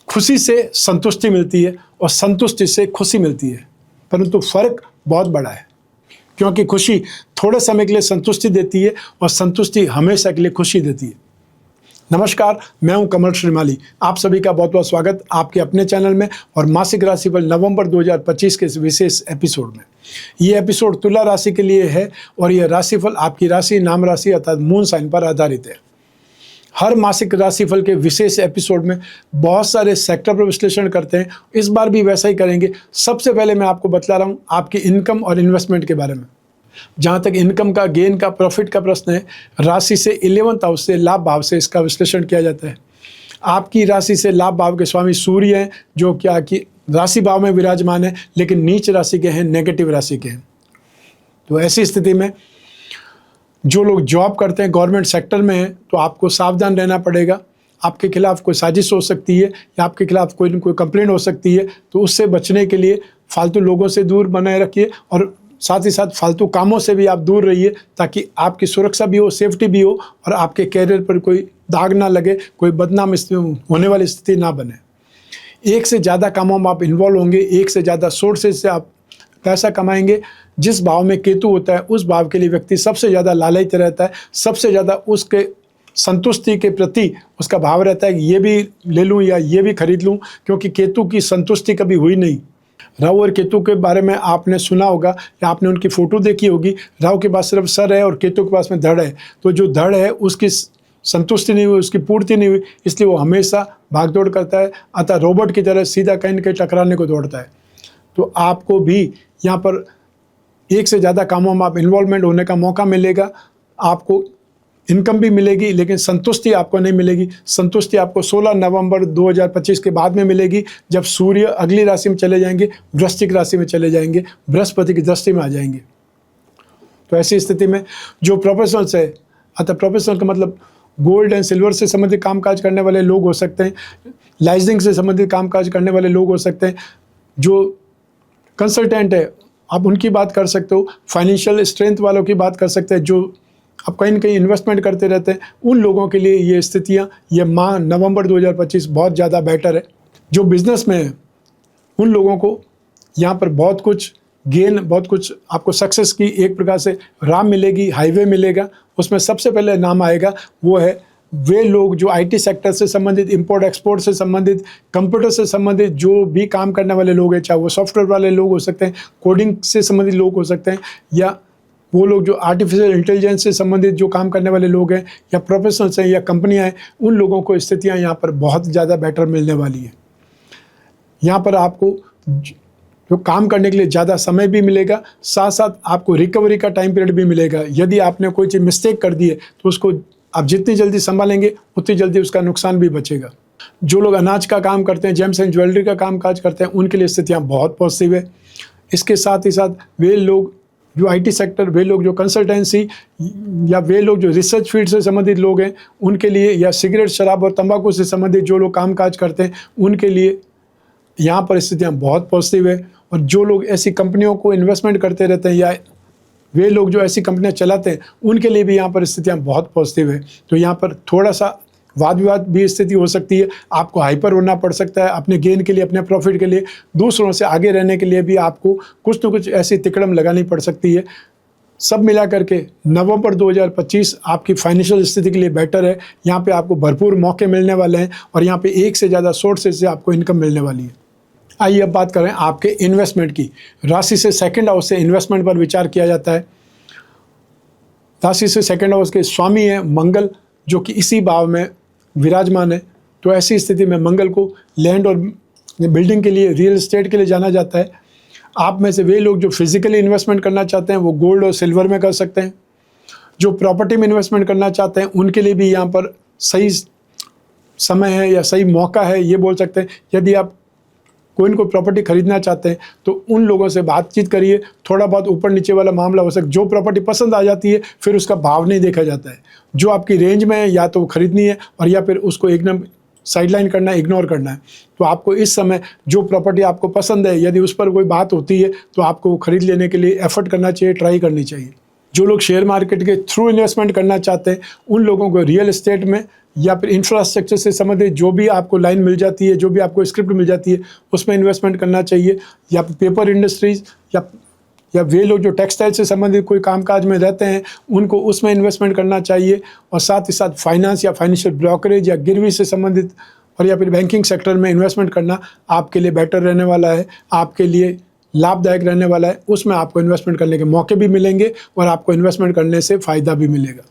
खुशी से संतुष्टि मिलती है और संतुष्टि से खुशी मिलती है, परंतु फर्क बहुत बड़ा है, क्योंकि खुशी थोड़े समय के लिए संतुष्टि देती है और संतुष्टि हमेशा के लिए खुशी देती है। नमस्कार, मैं हूं कमल श्रीमाली। आप सभी का बहुत बहुत स्वागत आपके अपने चैनल में और मासिक राशिफल नवंबर 2025 के इस विशेष एपिसोड में। ये एपिसोड तुला राशि के लिए है और यह राशिफल आपकी राशि, नाम राशि अर्थात मून साइन पर आधारित है। हर मासिक राशिफल के विशेष एपिसोड में बहुत सारे सेक्टर पर विश्लेषण करते हैं, इस बार भी वैसा ही करेंगे। सबसे पहले मैं आपको बतला रहा हूँ आपकी इनकम और इन्वेस्टमेंट के बारे में। जहाँ तक इनकम का, गेन का, प्रॉफिट का प्रश्न है, राशि से 11th हाउस से, लाभ भाव से इसका विश्लेषण किया जाता है। आपकी राशि से लाभ भाव के स्वामी सूर्य हैं, जो क्या कि राशि भाव में विराजमान है, लेकिन नीच राशि के हैं, नेगेटिव राशि के हैं। तो ऐसी स्थिति में जो लोग जॉब करते हैं, गवर्नमेंट सेक्टर में हैं, तो आपको सावधान रहना पड़ेगा। आपके खिलाफ कोई साजिश हो सकती है या आपके खिलाफ कोई न कोई कंप्लेंट हो सकती है, तो उससे बचने के लिए फालतू लोगों से दूर बनाए रखिए और साथ ही साथ फालतू कामों से भी आप दूर रहिए, ताकि आपकी सुरक्षा भी हो, सेफ्टी भी हो और आपके कैरियर पर कोई दाग ना लगे, कोई बदनाम होने वाली स्थिति ना बने। एक से ज़्यादा कामों में आप इन्वॉल्व होंगे, एक से ज़्यादा सोर्सेज से आप पैसा कमाएंगे। जिस भाव में केतु होता है उस भाव के लिए व्यक्ति सबसे ज़्यादा लालच रहता है, सबसे ज़्यादा उसके संतुष्टि के प्रति उसका भाव रहता है कि ये भी ले लूँ या ये भी खरीद लूँ, क्योंकि केतु की संतुष्टि कभी हुई नहीं। राहु और केतु के बारे में आपने सुना होगा या आपने उनकी फ़ोटो देखी होगी। राहु के पास सिर्फ सर है और केतु के पास में धड़ है, तो जो धड़ है उसकी संतुष्टि नहीं हुई, उसकी पूर्ति नहीं हुई, इसलिए वो हमेशा भागदौड़ करता है, अतः रोबोट की तरह सीधा कहीं न कहीं टकराने को दौड़ता है। तो आपको भी यहाँ पर एक से ज़्यादा कामों में आप इन्वॉल्वमेंट होने का मौका मिलेगा। आपको इनकम भी मिलेगी, लेकिन संतुष्टि आपको नहीं मिलेगी। संतुष्टि आपको 16 नवंबर 2025 के बाद में मिलेगी, जब सूर्य अगली राशि में चले जाएंगे, वृश्चिक राशि में चले जाएंगे, बृहस्पति की दृष्टि में आ जाएंगे। तो ऐसी स्थिति में जो प्रोफेशनल्स है, अतः प्रोफेशनल का मतलब गोल्ड एंड सिल्वर से संबंधित कामकाज करने वाले लोग हो सकते हैं, लाइसेंसिंग से संबंधित कामकाज करने वाले लोग हो सकते हैं, जो कंसल्टेंट है आप उनकी बात कर सकते हो, फाइनेंशियल स्ट्रेंथ वालों की बात कर सकते हैं, जो अब कहीं न कहीं इन्वेस्टमेंट करते रहते हैं, उन लोगों के लिए ये स्थितियाँ, ये माह नवंबर 2025 बहुत ज़्यादा बेटर है। जो बिजनेस में है उन लोगों को यहाँ पर बहुत कुछ गेन, बहुत कुछ आपको सक्सेस की एक प्रकार से राह मिलेगी, हाईवे मिलेगा। उसमें सबसे पहले नाम आएगा वो है वे लोग जो आईटी सेक्टर से संबंधित, इंपोर्ट एक्सपोर्ट से संबंधित, कंप्यूटर से संबंधित जो भी काम करने वाले लोग हैं, चाहे वो सॉफ्टवेयर वाले लोग हो सकते हैं, कोडिंग से संबंधित लोग हो सकते हैं, या वो लोग जो आर्टिफिशियल इंटेलिजेंस से संबंधित जो काम करने वाले लोग हैं, या प्रोफेशनल्स हैं या कंपनियां हैं, उन लोगों को स्थितियां यहाँ पर बहुत ज़्यादा बेटर मिलने वाली है। यहाँ पर आपको जो काम करने के लिए ज़्यादा समय भी मिलेगा, साथ साथ आपको रिकवरी का टाइम पीरियड भी मिलेगा। यदि आपने कोई चीज़ मिस्टेक कर दी है तो उसको आप जितनी जल्दी संभालेंगे उतनी जल्दी उसका नुकसान भी बचेगा। जो लोग अनाज का काम करते हैं, जेम्स एंड ज्वेलरी का काम काज करते हैं, उनके लिए स्थितियाँ बहुत पॉजिटिव है। इसके साथ ही साथ वे लोग जो आईटी सेक्टर, वे लोग जो कंसल्टेंसी या वे लोग जो रिसर्च फील्ड से संबंधित लोग हैं उनके लिए, या सिगरेट, शराब और तंबाकू से संबंधित जो लोग काम काज करते हैं उनके लिए यहाँ पर स्थितियाँ बहुत पॉजिटिव है। और जो लोग ऐसी कंपनियों को इन्वेस्टमेंट करते रहते हैं या वे लोग जो ऐसी कंपनियां चलाते हैं उनके लिए भी यहाँ पर स्थितियाँ बहुत पॉजिटिव है। तो यहाँ पर थोड़ा सा वाद विवाद भी स्थिति हो सकती है, आपको हाइपर होना पड़ सकता है अपने गेन के लिए, अपने प्रॉफिट के लिए, दूसरों से आगे रहने के लिए भी आपको कुछ न कुछ ऐसी तिकड़म लगानी पड़ सकती है। सब मिला करके नवंबर 2025 आपकी फाइनेंशियल स्थिति के लिए बेटर है। यहाँ पे आपको भरपूर मौके मिलने वाले हैं और यहाँ पे एक से ज़्यादा सोर्सेज से आपको इनकम मिलने वाली है। आइए अब बात करें आपके इन्वेस्टमेंट की। राशि से सेकंड हाउस से इन्वेस्टमेंट पर विचार किया जाता है। राशि से सेकंड हाउस के स्वामी हैं मंगल, जो कि इसी भाव में विराजमान है। तो ऐसी स्थिति में मंगल को लैंड और बिल्डिंग के लिए, रियल एस्टेट के लिए जाना जाता है। आप में से वे लोग जो फिजिकली इन्वेस्टमेंट करना चाहते हैं वो गोल्ड और सिल्वर में कर सकते हैं। जो प्रॉपर्टी में इन्वेस्टमेंट करना चाहते हैं उनके लिए भी यहाँ पर सही समय है या सही मौका है, ये बोल सकते हैं। यदि आप कोई न कोई प्रॉपर्टी खरीदना चाहते हैं तो उन लोगों से बातचीत करिए। थोड़ा बहुत ऊपर नीचे वाला मामला हो सकता है। जो प्रॉपर्टी पसंद आ जाती है फिर उसका भाव नहीं देखा जाता है। जो आपकी रेंज में है या तो वो खरीदनी है और या फिर उसको एकदम साइडलाइन करना है, इग्नोर करना है। तो आपको इस समय जो प्रॉपर्टी आपको पसंद है, यदि उस पर कोई बात होती है तो आपको वो खरीद लेने के लिए एफर्ट करना चाहिए, ट्राई करनी चाहिए। जो लोग शेयर मार्केट के थ्रू इन्वेस्टमेंट करना चाहते हैं उन लोगों को रियल एस्टेट में या फिर इंफ्रास्ट्रक्चर से संबंधित जो भी आपको लाइन मिल जाती है, जो भी आपको स्क्रिप्ट मिल जाती है, उसमें इन्वेस्टमेंट करना चाहिए। या पेपर इंडस्ट्रीज या वे लोग जो टेक्सटाइल से संबंधित कोई कामकाज में रहते हैं उनको उसमें इन्वेस्टमेंट करना चाहिए। और साथ ही साथ फाइनेंस या फाइनेंशियल ब्रोकरेज या गिरवी से संबंधित और या फिर बैंकिंग सेक्टर में इन्वेस्टमेंट करना आपके लिए बेटर रहने वाला है, आपके लिए लाभदायक रहने वाला है। उसमें आपको इन्वेस्टमेंट करने के मौके भी मिलेंगे और आपको इन्वेस्टमेंट करने से फ़ायदा भी मिलेगा।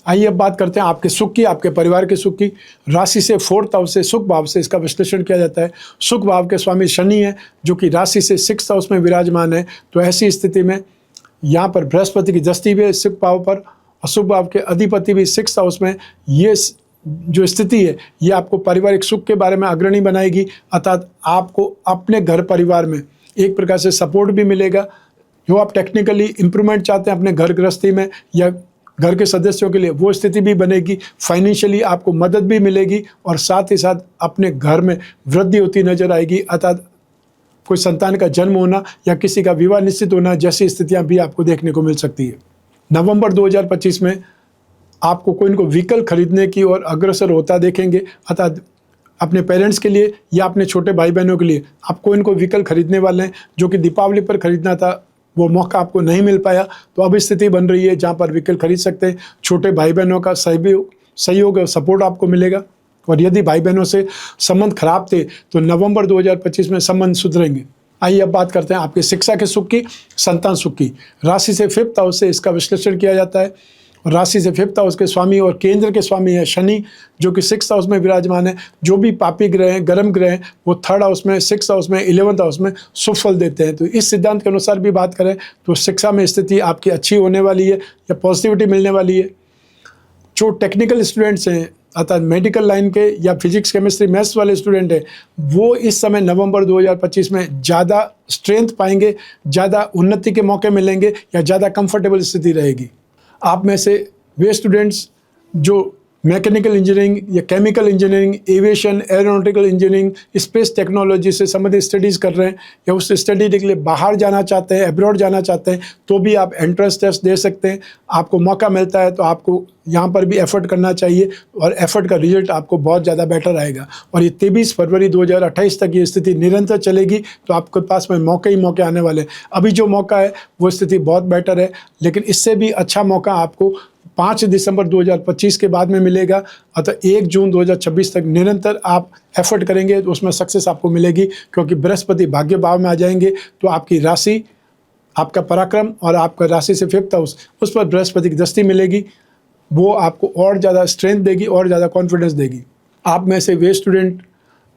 आइए अब बात करते हैं आपके सुख की, आपके परिवार के सुख की। राशि से 4th हाउस से सुख भाव से इसका विश्लेषण किया जाता है। सुख भाव के स्वामी शनि है जो कि राशि से 6th हाउस में विराजमान है। तो ऐसी स्थिति में यहाँ पर बृहस्पति की दृष्टि भी है सुख भाव पर और सुख भाव के अधिपति भी 6th हाउस में। ये जो स्थिति है ये आपको पारिवारिक सुख के बारे में अग्रणी बनाएगी, अर्थात आपको अपने घर परिवार में एक प्रकार से सपोर्ट भी मिलेगा। जो आप टेक्निकली इम्प्रूवमेंट चाहते हैं अपने घर गृहस्थी में या घर के सदस्यों के लिए, वो स्थिति भी बनेगी। फाइनेंशियली आपको मदद भी मिलेगी और साथ ही साथ अपने घर में वृद्धि होती नजर आएगी, अर्थात कोई संतान का जन्म होना या किसी का विवाह निश्चित होना जैसी स्थितियां भी आपको देखने को मिल सकती है। नवंबर 2025 में आपको कोई इनको व्हीकल खरीदने की ओर अग्रसर होता देखेंगे, अर्थात अपने पेरेंट्स के लिए या अपने छोटे भाई बहनों के लिए आपको इनको व्हीकल खरीदने वाले हैं। जो कि दीपावली पर खरीदना था वो मौका आपको नहीं मिल पाया, तो अब स्थिति बन रही है जहाँ पर व्हीकल खरीद सकते हैं। छोटे भाई बहनों का सहयोग और सपोर्ट आपको मिलेगा। और यदि भाई बहनों से संबंध खराब थे तो नवंबर 2025 में संबंध सुधरेंगे। आइए अब बात करते हैं आपके शिक्षा के सुख की, संतान सुख की। राशि से 5th हाउस से इसका विश्लेषण किया जाता है। राशि से 5th हाउस के स्वामी और केंद्र के स्वामी है शनि जो कि 6th हाउस में विराजमान है। जो भी पापी ग्रह हैं, गर्म ग्रह हैं, वो 3rd हाउस में, 6th हाउस में, 11th हाउस में शुभ फल देते हैं। तो इस सिद्धांत के अनुसार भी बात करें तो शिक्षा में स्थिति आपकी अच्छी होने वाली है या पॉजिटिविटी मिलने वाली है। जो टेक्निकल स्टूडेंट्स हैं, अर्थात मेडिकल लाइन के या फिजिक्स केमिस्ट्री मैथ्स वाले स्टूडेंट हैं, वो इस समय नवंबर 2025 में ज़्यादा स्ट्रेंथ पाएंगे, ज़्यादा उन्नति के मौके मिलेंगे या ज़्यादा कंफर्टेबल स्थिति रहेगी। आप में से वे स्टूडेंट्स जो मैकेनिकल इंजीनियरिंग या chemical engineering, aviation, aeronautical engineering, space technology से संबंधित स्टडीज़ कर रहे हैं या उस स्टडी के लिए बाहर जाना चाहते हैं, अब्रॉड जाना चाहते हैं, तो भी आप एंट्रेंस टेस्ट दे सकते हैं। आपको मौका मिलता है तो आपको यहाँ पर भी एफर्ट करना चाहिए और एफर्ट का रिजल्ट आपको बहुत ज़्यादा बेटर आएगा। और ये 23 फरवरी 2028 तक ये स्थिति निरंतर चलेगी, तो आपके पास में मौके ही मौके आने वाले हैं। अभी जो मौका है वो स्थिति बहुत बेटर है, लेकिन इससे भी अच्छा मौका आपको 5 दिसंबर 2025 के बाद में मिलेगा। अतः 1 जून 2026 तक निरंतर आप एफर्ट करेंगे तो उसमें सक्सेस आपको मिलेगी, क्योंकि बृहस्पति भाग्य भाव में आ जाएंगे। तो आपकी राशि, आपका पराक्रम और आपका राशि से 5th हाउस, उस पर बृहस्पति की दृष्टि मिलेगी। वो आपको और ज़्यादा स्ट्रेंथ देगी और ज़्यादा कॉन्फिडेंस देगी। आप में से वे स्टूडेंट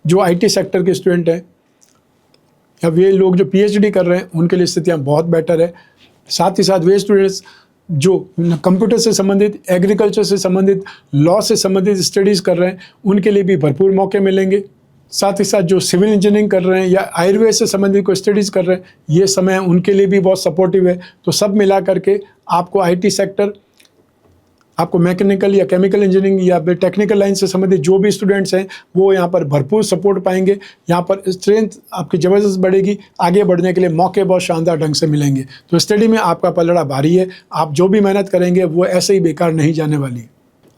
जो IT सेक्टर के स्टूडेंट हैं या वे लोग जो PhD कर रहे हैं, उनके लिए स्थितियाँ बहुत बेटर है। साथ ही साथ वे स्टूडेंट्स जो कंप्यूटर से संबंधित, एग्रीकल्चर से संबंधित, लॉ से संबंधित स्टडीज़ कर रहे हैं, उनके लिए भी भरपूर मौके मिलेंगे। साथ ही साथ जो सिविल इंजीनियरिंग कर रहे हैं या आयुर्वेद से संबंधित कोई स्टडीज़ कर रहे हैं, ये समय उनके लिए भी बहुत सपोर्टिव है। तो सब मिला करके आपको IT सेक्टर, आपको मैकेनिकल या केमिकल इंजीनियरिंग या टेक्निकल लाइन से संबंधित जो भी स्टूडेंट्स हैं वो यहाँ पर भरपूर सपोर्ट पाएंगे। यहाँ पर स्ट्रेंथ आपकी ज़बरदस्त बढ़ेगी, आगे बढ़ने के लिए मौके बहुत शानदार ढंग से मिलेंगे। तो स्टडी में आपका पलड़ा भारी है, आप जो भी मेहनत करेंगे वो ऐसे ही बेकार नहीं जाने वाली।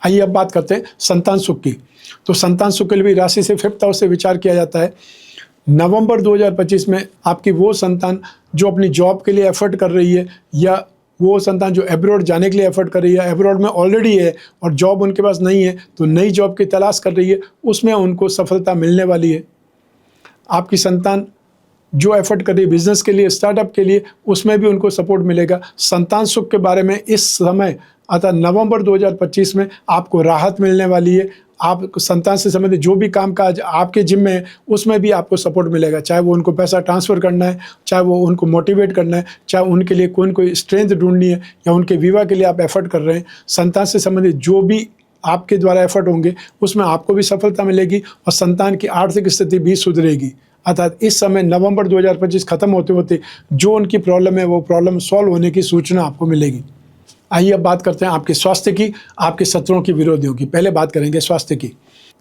आइए अब बात करते हैं संतान सुख की। तो संतान सुख के लिए भी राशि से 5th हाउस से विचार किया जाता है। नवंबर 2025 में आपकी वो संतान जो अपनी जॉब के लिए एफर्ट कर रही है या वो संतान जो एब्रॉड जाने के लिए एफर्ट कर रही है, एब्रॉड में ऑलरेडी है और जॉब उनके पास नहीं है तो नई जॉब की तलाश कर रही है, उसमें उनको सफलता मिलने वाली है। आपकी संतान जो एफर्ट कर रही है बिजनेस के लिए, स्टार्टअप के लिए, उसमें भी उनको सपोर्ट मिलेगा। संतान सुख के बारे में इस समय अर्थात नवंबर 2025 में आपको राहत मिलने वाली है। आप संतान से संबंधित जो भी कामकाज आपके जिम्मे है उसमें भी आपको सपोर्ट मिलेगा, चाहे वो उनको पैसा ट्रांसफ़र करना है, चाहे वो उनको मोटिवेट करना है, चाहे उनके लिए कोई स्ट्रेंथ ढूंढनी है या उनके विवाह के लिए आप एफर्ट कर रहे हैं। संतान से संबंधित जो भी आपके द्वारा एफर्ट होंगे उसमें आपको भी सफलता मिलेगी और संतान की आर्थिक स्थिति भी सुधरेगी। अर्थात इस समय नवंबर 2025 खत्म होते होते जो उनकी प्रॉब्लम है वो प्रॉब्लम सॉल्व होने की सूचना आपको मिलेगी। आइए अब बात करते हैं आपके स्वास्थ्य की, आपके शत्रुओं की, विरोधियों की। पहले बात करेंगे स्वास्थ्य की।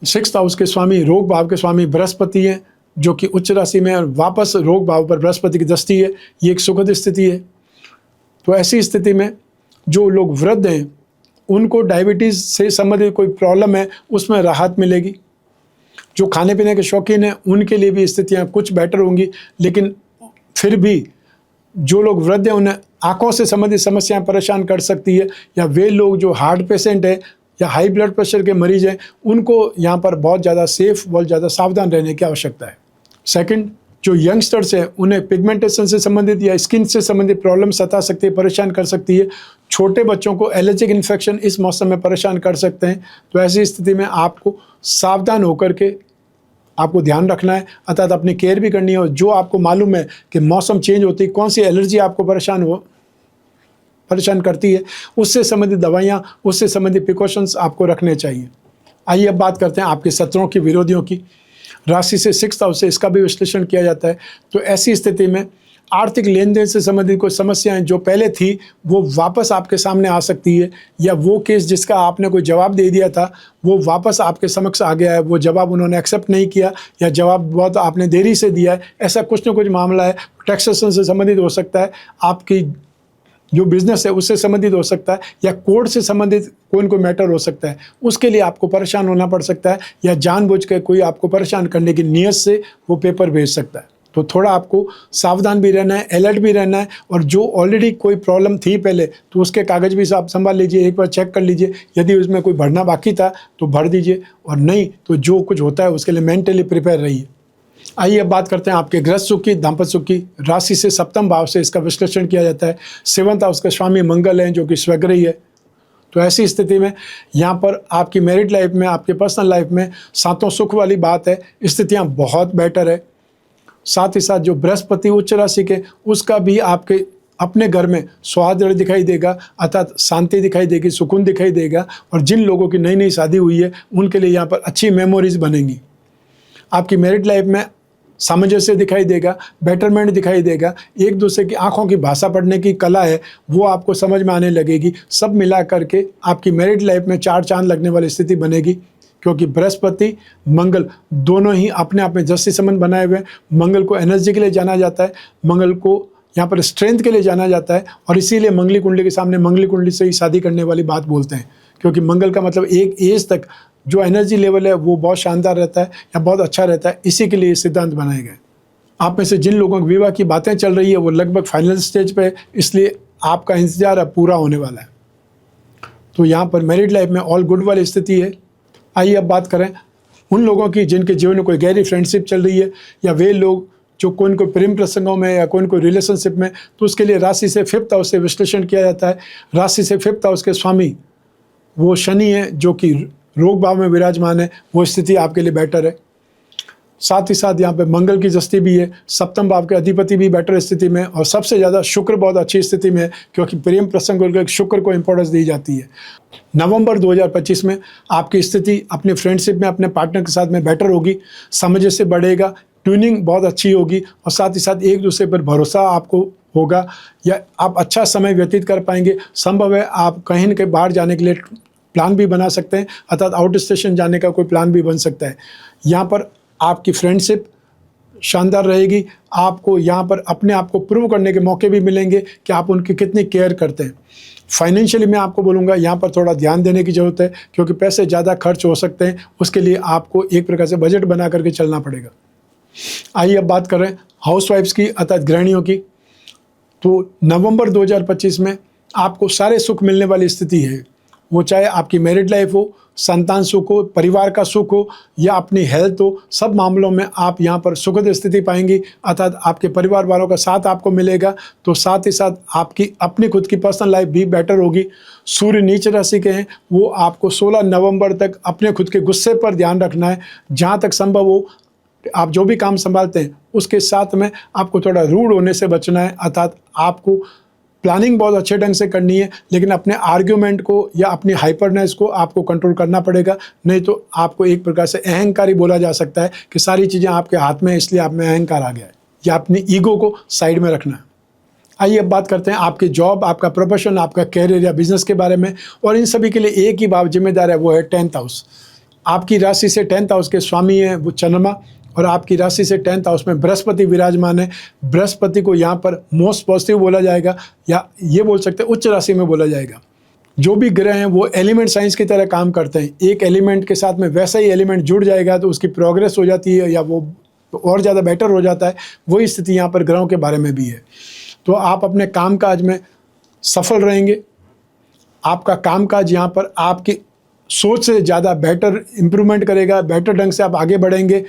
6th हाउस के स्वामी, रोग भाव के स्वामी बृहस्पति हैं जो कि उच्च राशि में और वापस रोग भाव पर बृहस्पति की दृष्टि है। ये एक सुखद स्थिति है। तो ऐसी स्थिति में जो लोग वृद्ध हैं उनको डायबिटीज़ से संबंधित कोई प्रॉब्लम है उसमें राहत मिलेगी। जो खाने पीने के शौकीन हैं उनके लिए भी स्थितियाँ कुछ बेटर होंगी, लेकिन फिर भी जो लोग वृद्ध हैं उन्हें आँखों से संबंधित समस्याएं परेशान कर सकती है, या वे लोग जो हार्ट पेशेंट है या हाई ब्लड प्रेशर के मरीज हैं उनको यहाँ पर बहुत ज़्यादा सेफ, बहुत ज़्यादा सावधान रहने की आवश्यकता है। सेकंड, जो यंगस्टर्स हैं उन्हें पिगमेंटेशन से संबंधित या स्किन से संबंधित प्रॉब्लम सता सकती है, परेशान कर सकती है। छोटे बच्चों को एलर्जिक इन्फेक्शन इस मौसम में परेशान कर सकते हैं। तो ऐसी स्थिति में आपको सावधान होकर के आपको ध्यान रखना है, अर्थात अपनी केयर भी करनी है। और जो आपको मालूम है कि मौसम चेंज होती है, कौन सी एलर्जी आपको परेशान करती है, उससे संबंधित दवाइयाँ, उससे संबंधित प्रिकॉशंस आपको रखने चाहिए। आइए अब बात करते हैं आपके शत्रुओं की, विरोधियों की। राशि से 6th हाउस से इसका भी विश्लेषण किया जाता है। तो ऐसी स्थिति में आर्थिक लेन देन से संबंधित कोई समस्याएं जो पहले थी वो वापस आपके सामने आ सकती है, या वो केस जिसका आपने कोई जवाब दे दिया था वो वापस आपके समक्ष आ गया है, वो जवाब उन्होंने एक्सेप्ट नहीं किया या जवाब बहुत आपने देरी से दिया है, ऐसा कुछ ना कुछ मामला है। टैक्सेशन से संबंधित हो सकता है, आपकी जो बिजनेस है उससे संबंधित हो सकता है, या कोर्ट से संबंधित कोई न कोई मैटर हो सकता है, उसके लिए आपको परेशान होना पड़ सकता है, या जानबूझ के कोई आपको परेशान करने की नीयत से वो पेपर भेज सकता है। तो थोड़ा आपको सावधान भी रहना है, अलर्ट भी रहना है। और जो ऑलरेडी कोई प्रॉब्लम थी पहले तो उसके कागज़ भी आप संभाल लीजिए, एक बार चेक कर लीजिए, यदि उसमें कोई भरना बाकी था तो भर दीजिए, और नहीं तो जो कुछ होता है उसके लिए मेंटली प्रिपेयर रहिए। आइए अब बात करते हैं आपके गृह सुख की, दाम्पत्य सुख की। राशि से 7वें भाव से इसका विश्लेषण किया जाता है। 7th हाउस का स्वामी मंगल है जो कि स्वग्रही है। तो ऐसी स्थिति में यहाँ पर आपकी मैरिड लाइफ में, आपके पर्सनल लाइफ में सातों सुख वाली बात है, स्थितियाँ बहुत बेटर है। साथ ही साथ जो बृहस्पति उच्च राशि के, उसका भी आपके अपने घर में सौहार्द दिखाई देगा, अर्थात शांति दिखाई देगी, सुकून दिखाई देगा। और जिन लोगों की नई नई शादी हुई है उनके लिए यहाँ पर अच्छी मेमोरीज बनेंगी। आपकी मैरिड लाइफ में सामंजस्य दिखाई देगा, बेटरमेंट दिखाई देगा, एक दूसरे की आंखों की भाषा पढ़ने की कला है वो आपको समझ में आने लगेगी। सब मिला करके आपकी मैरिड लाइफ में 4 चांद लगने वाली स्थिति बनेगी, क्योंकि बृहस्पति मंगल दोनों ही अपने आप में जस्टिस संबंध बनाए हुए हैं। मंगल को एनर्जी के लिए जाना जाता है, मंगल को यहाँ पर स्ट्रेंथ के लिए जाना जाता है, और इसीलिए मंगली कुंडली के सामने मंगली कुंडली से ही शादी करने वाली बात बोलते हैं, क्योंकि मंगल का मतलब एक एज तक जो एनर्जी लेवल है वो बहुत शानदार रहता है या बहुत अच्छा रहता है। इसी के लिए सिद्धांत बनाए गए। आप में से जिन लोगों के विवाह की बातें चल रही है वो लगभग फाइनल स्टेज पे है, इसलिए आपका इंतजार अब पूरा होने वाला है। तो यहाँ पर मैरिड लाइफ में ऑल गुड वाली स्थिति है। आइए अब बात करें उन लोगों की जिनके जीवन में कोई गहरी फ्रेंडशिप चल रही है, या वे लोग जो कोई न कोई प्रेम प्रसंगों में या कोई न कोई रिलेशनशिप में। तो उसके लिए राशि से 5th हाउस से विश्लेषण किया जाता है। राशि से 5th हाउस के स्वामी वो शनि है जो कि रोग भाव में विराजमान है, वो स्थिति आपके लिए बेटर है। साथ ही साथ यहाँ पे मंगल की दृष्टि भी है, 7वें भाव के अधिपति भी बेटर स्थिति में, और सबसे ज़्यादा शुक्र बहुत अच्छी स्थिति में है, क्योंकि प्रेम प्रसंग को शुक्र को इंपॉर्टेंस दी जाती है। नवंबर 2025 में आपकी स्थिति अपने फ्रेंडशिप में, अपने पार्टनर के साथ में बेटर होगी, सामंजस्य बढ़ेगा, ट्यूनिंग बहुत अच्छी होगी, और साथ ही साथ एक दूसरे पर भरोसा आपको होगा, या आप अच्छा समय व्यतीत कर पाएंगे। संभव है आप कहीं न कहीं बाहर जाने के लिए प्लान भी बना सकते हैं, अर्थात आउट स्टेशन जाने का कोई प्लान भी बन सकता है। यहाँ पर आपकी फ्रेंडशिप शानदार रहेगी। आपको यहाँ पर अपने आप को प्रूव करने के मौके भी मिलेंगे कि आप उनकी कितनी केयर करते हैं। फाइनेंशियली मैं आपको बोलूँगा यहाँ पर थोड़ा ध्यान देने की ज़रूरत है, क्योंकि पैसे ज़्यादा खर्च हो सकते हैं, उसके लिए आपको एक प्रकार से बजट बना करके चलना पड़ेगा। आइए अब बात करें हाउसवाइफ्स की, अर्थात गृहिणियों की। तो नवंबर 2025 में आपको सारे सुख मिलने वाली स्थिति है, वो चाहे आपकी मैरिड लाइफ हो, संतान सुख हो, परिवार का सुख हो, या अपनी हेल्थ हो, सब मामलों में आप यहाँ पर सुखद स्थिति पाएंगी, अर्थात आपके परिवार वालों का साथ आपको मिलेगा। तो साथ ही साथ आपकी अपनी खुद की पर्सनल लाइफ भी बेटर होगी। सूर्य नीच राशि के हैं, वो आपको 16 नवंबर तक अपने खुद के गुस्से पर ध्यान रखना है। जहाँ तक संभव हो आप जो भी काम संभालते हैं उसके साथ में आपको थोड़ा रूड होने से बचना है, अर्थात आपको प्लानिंग बहुत अच्छे ढंग से करनी है, लेकिन अपने आर्ग्यूमेंट को या अपनी हाइपरनेस को आपको कंट्रोल करना पड़ेगा, नहीं तो आपको एक प्रकार से अहंकारी बोला जा सकता है कि सारी चीज़ें आपके हाथ में, इसलिए आप में अहंकार आ गया है, या अपनी ईगो को साइड में रखना है। आइए अब बात करते हैं आपकी जॉब, आपका प्रोफेशन, आपका कैरियर या बिजनेस के बारे में, और इन सभी के लिए एक ही भाव जिम्मेदार है, वो है 10th हाउस। आपकी राशि से 10th हाउस के स्वामी हैं वो चंद्रमा, और आपकी राशि से 10th हाउस में बृहस्पति विराजमान है। बृहस्पति को यहाँ पर मोस्ट पॉजिटिव बोला जाएगा, या ये बोल सकते हैं उच्च राशि में बोला जाएगा। जो भी ग्रह हैं वो एलिमेंट साइंस की तरह काम करते हैं। एक एलिमेंट के साथ में वैसा ही एलिमेंट जुड़ जाएगा तो उसकी प्रोग्रेस हो जाती है, या वो और ज़्यादा बेटर हो जाता है। वही स्थिति यहाँ पर ग्रहों के बारे में भी है। तो आप अपने कामकाज में सफल रहेंगे। आपका कामकाज यहाँ पर आपकी सोच से ज़्यादा बेटर इम्प्रूवमेंट करेगा, बेटर ढंग से आप आगे बढ़ेंगे।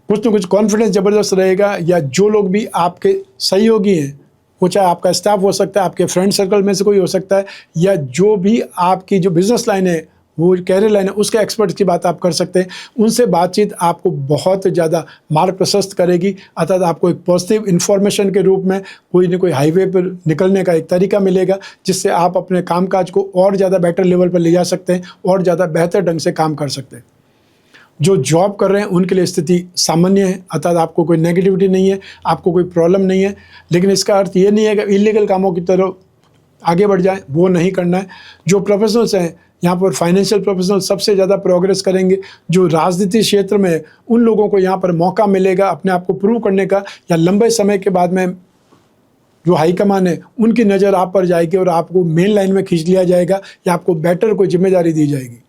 कुछ न कुछ कॉन्फिडेंस ज़बरदस्त रहेगा। या जो लोग भी आपके सहयोगी हैं, वो चाहे आपका स्टाफ हो सकता है, आपके फ्रेंड सर्कल में से कोई हो सकता है, या जो भी आपकी जो बिजनेस लाइन है, वो कैरियर लाइन है, उसके एक्सपर्ट्स की बात आप कर सकते हैं। उनसे बातचीत आपको बहुत ज़्यादा मार्ग प्रशस्त करेगी। अर्थात आपको एक पॉजिटिव इन्फॉर्मेशन के रूप में कोई न कोई हाईवे पर निकलने का एक तरीका मिलेगा, जिससे आप अपने कामकाज को और ज़्यादा बेटर लेवल पर ले जा सकते हैं और ज़्यादा बेहतर ढंग से काम कर सकते हैं। जो जॉब कर रहे हैं उनके लिए स्थिति सामान्य है, अर्थात आपको कोई नेगेटिविटी नहीं है, आपको कोई प्रॉब्लम नहीं है। लेकिन इसका अर्थ ये नहीं है कि इलीगल कामों की तरफ आगे बढ़ जाएं, वो नहीं करना है। जो प्रोफेशनल्स हैं यहाँ पर, फाइनेंशियल प्रोफेशनल सबसे ज़्यादा प्रोग्रेस करेंगे। जो राजनीति क्षेत्र में उन लोगों को यहाँ पर मौका मिलेगा अपने आप को प्रूव करने का, या लंबे समय के बाद में जो हाईकमान है उनकी नज़र आप पर जाएगी और आपको मेन लाइन में खींच लिया जाएगा, या आपको बेटर कोई जिम्मेदारी दी जाएगी।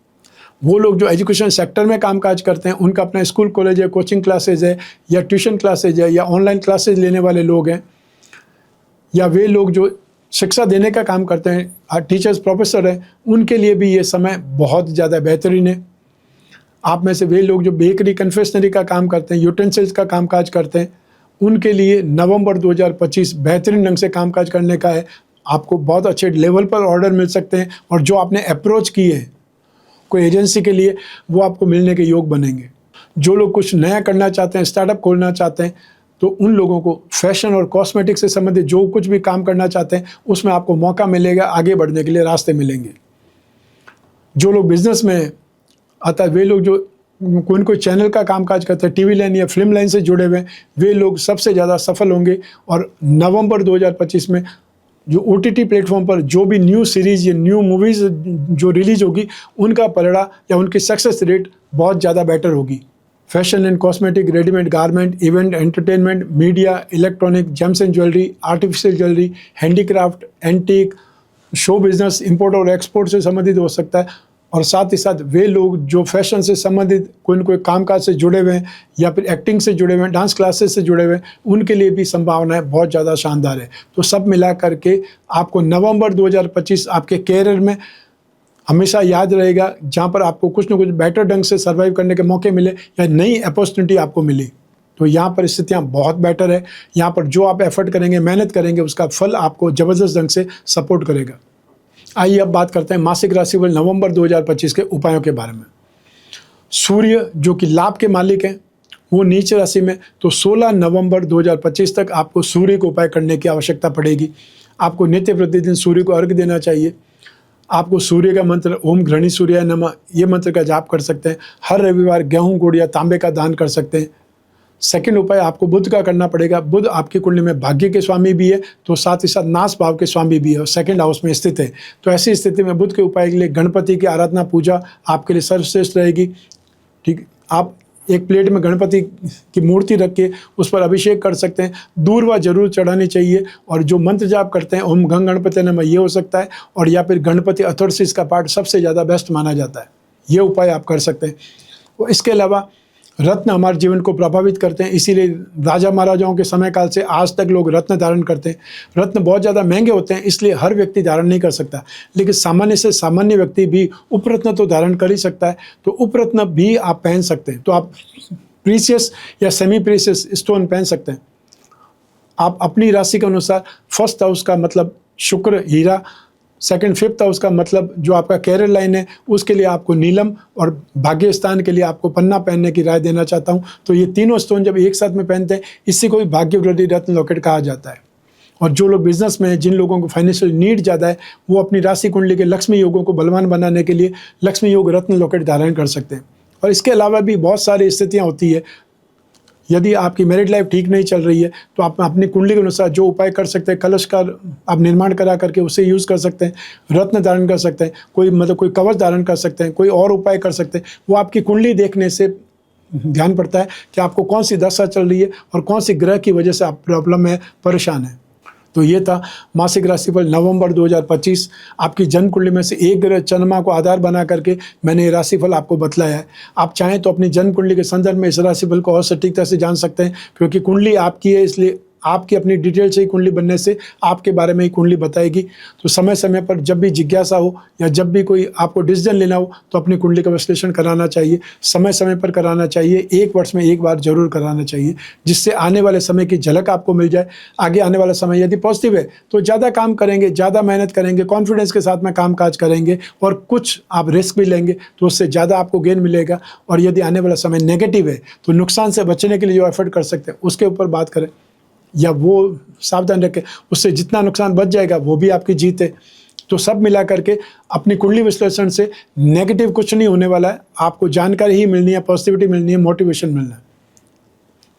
वो लोग जो एजुकेशन सेक्टर में कामकाज करते हैं, उनका अपना स्कूल कॉलेज है, कोचिंग क्लासेज है, या ट्यूशन क्लासेज है, या ऑनलाइन क्लासेज लेने वाले लोग हैं, या वे लोग जो शिक्षा देने का काम करते हैं, टीचर्स प्रोफेसर हैं, उनके लिए भी ये समय बहुत ज़्यादा बेहतरीन है। आप में से वे लोग जो बेकरी कन्फेक्शनरी का काम करते हैं, यूटेंसिल्स का कामकाज करते हैं, उनके लिए नवंबर 2025 बेहतरीन ढंग से कामकाज करने का है। आपको बहुत अच्छे लेवल पर ऑर्डर मिल सकते हैं, और जो आपने अप्रोच किए हैं कोई एजेंसी के लिए, वो आपको मिलने के योग बनेंगे। जो लोग कुछ नया करना चाहते हैं, स्टार्टअप खोलना चाहते हैं, तो उन लोगों को फैशन और कॉस्मेटिक से संबंधित जो कुछ भी काम करना चाहते हैं, उसमें आपको मौका मिलेगा, आगे बढ़ने के लिए रास्ते मिलेंगे। जो लोग बिजनेस में हैं, अतः वे लोग जो कोई चैनल का कामकाज करते हैं, टीवी लाइन या फिल्म लाइन से जुड़े हुए हैं, वे लोग सबसे ज़्यादा सफल होंगे। और नवंबर 2025 में जो OTT प्लेटफॉर्म पर जो भी न्यू सीरीज़ या न्यू मूवीज़ जो रिलीज होगी, उनका पलड़ा या उनकी सक्सेस रेट बहुत ज़्यादा बेटर होगी। Fashion and cosmetic, readymade garment, event entertainment, media, electronic, James and jewellery, artificial jewellery, handicraft, antique, show business, import और एक्सपोर्ट से संबंधित हो सकता है। और साथ ही साथ वे लोग जो फैशन से संबंधित कोई न कोई कामकाज से जुड़े हुए हैं, या फिर एक्टिंग से जुड़े हुए हैं, डांस क्लासेस से जुड़े हुए हैं, उनके लिए भी संभावनाएं बहुत ज़्यादा शानदार है। तो सब मिला करके आपको नवंबर 2025 आपके कैरियर में हमेशा याद रहेगा, जहाँ पर आपको कुछ न कुछ बेटर ढंग से सर्वाइव करने के मौके मिले, या नई अपॉर्चुनिटी आपको मिली। तो यहाँ पर स्थितियाँ बहुत बेटर है। यहाँ पर जो आप एफर्ट करेंगे, मेहनत करेंगे, उसका फल आपको ज़बरदस्त ढंग से सपोर्ट करेगा। आइए अब बात करते हैं मासिक राशिफल नवंबर 2025 के उपायों के बारे में। सूर्य जो कि लाभ के मालिक हैं, वो नीच राशि में, तो 16 नवंबर 2025 तक आपको सूर्य को उपाय करने की आवश्यकता पड़ेगी। आपको नित्य प्रतिदिन सूर्य को अर्घ्य देना चाहिए। आपको सूर्य का मंत्र ओम घृणी सूर्याय नमः, ये मंत्र का जाप कर सकते हैं। हर रविवार गेहूं, गुड़ या तांबे का दान कर सकते हैं। सेकंड उपाय आपको बुध का करना पड़ेगा। बुध आपकी कुंडली में भाग्य के स्वामी भी है, तो साथ ही साथ नाश भाव के स्वामी भी है और सेकंड हाउस में स्थित है। तो ऐसी स्थिति में बुध के उपाय के लिए गणपति की आराधना पूजा आपके लिए सर्वश्रेष्ठ रहेगी। ठीक, आप एक प्लेट में गणपति की मूर्ति रख के उस पर अभिषेक कर सकते हैं। दूर्वा जरूर चढ़ानी चाहिए, और जो मंत्र जाप करते हैं ओम गंग गणपति नमः, ये हो सकता है, और या फिर गणपति अथर्वशीष का पाठ सबसे ज़्यादा बेस्ट माना जाता है। ये उपाय आप कर सकते हैं। और इसके अलावा रत्न हमारे जीवन को प्रभावित करते हैं, इसीलिए राजा महाराजाओं के समय काल से आज तक लोग रत्न धारण करते हैं। रत्न बहुत ज़्यादा महंगे होते हैं, इसलिए हर व्यक्ति धारण नहीं कर सकता, लेकिन सामान्य से सामान्य व्यक्ति भी उपरत्न तो धारण कर ही सकता है। तो उपरत्न भी आप पहन सकते हैं। तो आप प्रीशियस या सेमी प्रीशियस स्टोन पहन सकते हैं। आप अपनी राशि के अनुसार फर्स्ट हाउस का मतलब शुक्र, हीरा, सेकंड फिफ्थ हाउस का मतलब जो आपका कैरियर लाइन है, उसके लिए आपको नीलम, और भाग्य स्थान के लिए आपको पन्ना पहनने की राय देना चाहता हूं। तो ये तीनों स्टोन जब एक साथ में पहनते हैं, इसी को भी भाग्य वृद्धि रत्न लॉकेट कहा जाता है। और जो लोग बिजनेस में हैं, जिन लोगों को फाइनेंशियल नीड ज़्यादा है, वो अपनी राशि कुंडली के लक्ष्मी योगों को बलवान बनाने के लिए लक्ष्मी योग रत्न लॉकेट धारण कर सकते हैं। और इसके अलावा भी बहुत सारी स्थितियाँ होती है। यदि आपकी मैरिड लाइफ ठीक नहीं चल रही है, तो आप अपनी कुंडली के अनुसार जो उपाय कर सकते हैं, कलश का आप निर्माण करा करके उसे यूज़ कर सकते हैं, रत्न धारण कर सकते हैं, कोई कवच धारण कर सकते हैं, कोई और उपाय कर सकते हैं। वो आपकी कुंडली देखने से ध्यान पड़ता है कि आपको कौन सी दशा चल रही है और कौन सी ग्रह की वजह से आप प्रॉब्लम में परेशान है। तो ये था मासिक राशिफल नवंबर 2025। आपकी जन्म कुंडली में से एक ग्रह चंद्रमा को आधार बना करके मैंने ये राशिफल आपको बतलाया है। आप चाहें तो अपनी जन्म कुंडली के संदर्भ में इस राशिफल को और सटीकता से जान सकते हैं, क्योंकि कुंडली आपकी है, इसलिए आपकी अपनी डिटेल से ही कुंडली बनने से आपके बारे में ही कुंडली बताएगी। तो समय समय पर जब भी जिज्ञासा हो या जब भी कोई आपको डिसीजन लेना हो तो अपनी कुंडली का विश्लेषण कराना चाहिए, समय समय पर कराना चाहिए, 1 वर्ष में 1 बार जरूर कराना चाहिए, जिससे आने वाले समय की झलक आपको मिल जाए। आगे आने वाला समय यदि पॉजिटिव है तो ज़्यादा काम करेंगे, ज़्यादा मेहनत करेंगे, कॉन्फिडेंस के साथ में काम काज करेंगे और कुछ आप रिस्क भी लेंगे तो उससे ज़्यादा आपको गेन मिलेगा। और यदि आने वाला समय नेगेटिव है तो नुकसान से बचने के लिए जो एफर्ट कर सकते हैं उसके ऊपर बात करें या वो सावधान रखें, उससे जितना नुकसान बच जाएगा वो भी आपकी जीत है। तो सब मिला करके अपनी कुंडली विश्लेषण से नेगेटिव कुछ नहीं होने वाला है, आपको जानकारी ही मिलनी है, पॉजिटिविटी मिलनी है, मोटिवेशन मिलना है।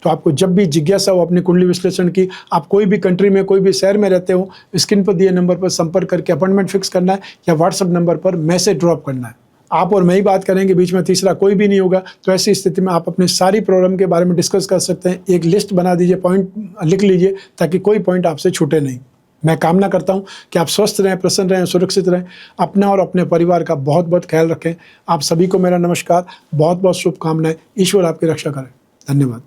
तो आपको जब भी जिज्ञासा हो अपनी कुंडली विश्लेषण की, आप कोई भी कंट्री में कोई भी शहर में रहते हो, स्क्रीन पर दिए नंबर पर संपर्क करके अपॉइंटमेंट फिक्स करना है या व्हाट्सएप नंबर पर मैसेज ड्रॉप करना है। आप और मैं ही बात करेंगे, बीच में तीसरा कोई भी नहीं होगा। तो ऐसी स्थिति में आप अपनी सारी प्रॉब्लम के बारे में डिस्कस कर सकते हैं। एक लिस्ट बना दीजिए, पॉइंट लिख लीजिए ताकि कोई पॉइंट आपसे छूटे नहीं। मैं कामना करता हूं कि आप स्वस्थ रहें, प्रसन्न रहें, सुरक्षित रहें, अपना और अपने परिवार का बहुत बहुत ख्याल रखें। आप सभी को मेरा नमस्कार, बहुत बहुत शुभकामनाएं। ईश्वर आपकी रक्षा करें। धन्यवाद।